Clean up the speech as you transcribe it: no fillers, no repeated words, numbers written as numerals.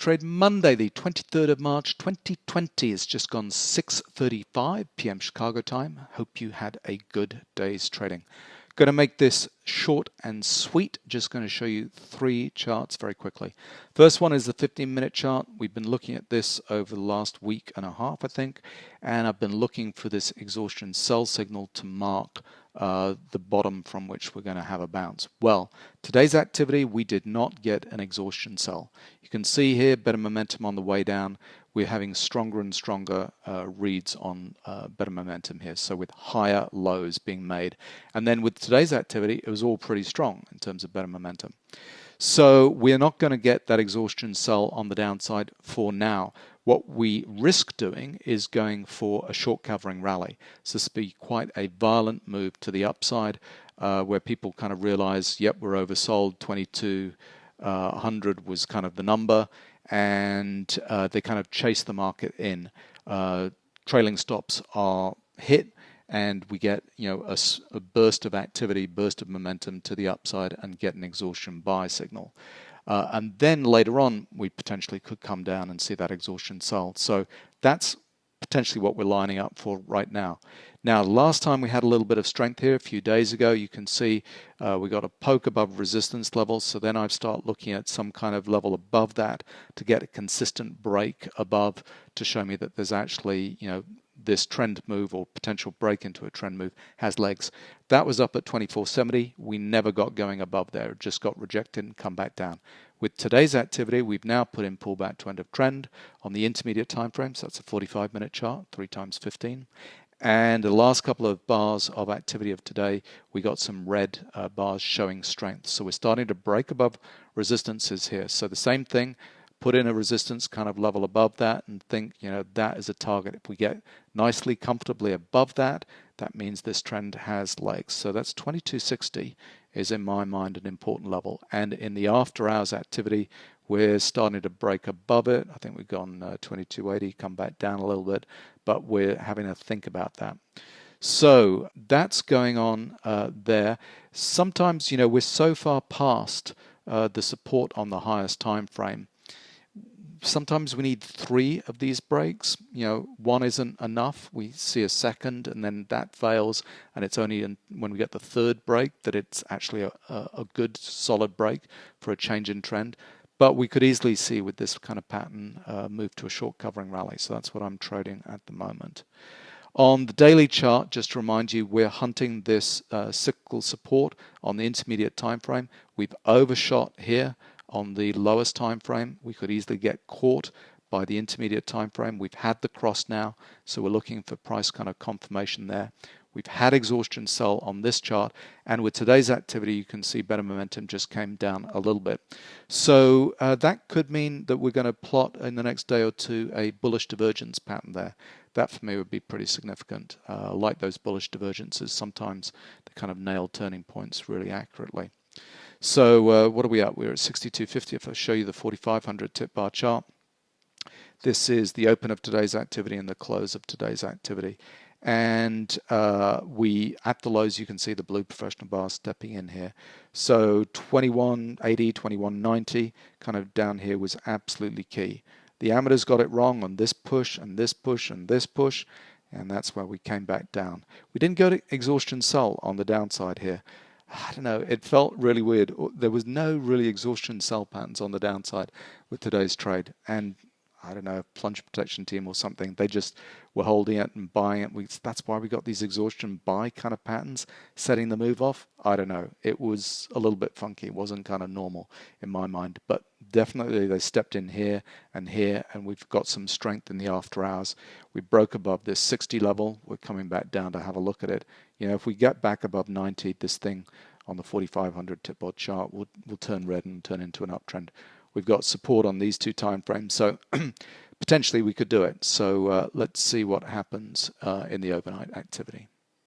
trade Monday, the 23rd of March, 2020. It's just gone 6:35 p.m. Chicago time. Hope you had a good day's trading. Going to make this short and sweet. Just going to show you three charts very quickly. First one is the 15-minute chart. We've been looking at this over the last week and a half, I think, and I've been looking for this exhaustion sell signal to mark the bottom from which we're going to have a bounce. Well, today's activity, we did not get an exhaustion sell. You can see here better momentum on the way down. We're having stronger and stronger reads on better momentum here, so with higher lows being made. And then with today's activity, it was all pretty strong in terms of better momentum. So we're not going to get that exhaustion sell on the downside for now. What we risk doing is going for a short covering rally. So this will be quite a violent move to the upside where people kind of realize, yep, we're oversold, 2200 was kind of the number, and they kind of chase the market in. Trailing stops are hit, and we get a burst of activity, burst of momentum to the upside and get an exhaustion buy signal. And then later on, we potentially could come down and see that exhaustion sell. So that's potentially what we're lining up for right now. Now, last time we had a little bit of strength here a few days ago. You can see we got a poke above resistance levels. So then I've started looking at some kind of level above that to get a consistent break above to show me that there's actually, this trend move or potential break into a trend move has legs. That was up at 2470. We never got going above there. It just got rejected and come back down. With today's activity, we've now put in pullback to end of trend on the intermediate time frame. So that's a 45-minute chart, 3 times 15. And the last couple of bars of activity of today, we got some red bars showing strength. So we're starting to break above resistances here. So the same thing, put in a resistance kind of level above that and think, that is a target. If we get nicely, comfortably above that, that means this trend has legs. So that's 2260 is in my mind an important level. And in the after hours activity, we're starting to break above it. I think we've gone 2280, come back down a little bit, but we're having to think about that. So that's going on there. Sometimes, we're so far past the support on the highest time frame. Sometimes we need 3 of these breaks. One isn't enough. We see a second and then that fails, and it's only when we get the third break that it's actually a good solid break for a change in trend. But we could easily see with this kind of pattern move to a short covering rally. So that's what I'm trading at the moment. On the daily chart, just to remind you, we're hunting this cyclical support on the intermediate time frame. We've overshot here on the lowest time frame. We could easily get caught by the intermediate time frame. We've had the cross now, so we're looking for price kind of confirmation there. We've had exhaustion sell on this chart, and with today's activity, you can see better momentum just came down a little bit. So that could mean that we're going to plot in the next day or two a bullish divergence pattern there. That for me would be pretty significant. Like those bullish divergences, sometimes they kind of nail turning points really accurately. So what are we at? We're at 6250. If I show you the 4500 tip bar chart, this is the open of today's activity and the close of today's activity. And we, at the lows, you can see the blue professional bar stepping in here. So 2180, 2190 kind of down here was absolutely key. The amateurs got it wrong on this push and this push and this push, and that's where we came back down. We didn't go to exhaustion sell on the downside here. I don't know, it felt really weird. There was no really exhaustion sell patterns on the downside with today's trade. And I don't know, Plunge Protection Team or something, they just were holding it and buying it. That's why we got these exhaustion buy kind of patterns setting the move off. I don't know. It was a little bit funky. It wasn't kind of normal in my mind. But definitely they stepped in here, and we've got some strength in the after hours. We broke above this 60 level. We're coming back down to have a look at it. If we get back above 90, this thing on the 4500 tip board chart will turn red and turn into an uptrend. We've got support on these 2 time frames, so potentially we could do it. So let's see what happens in the overnight activity.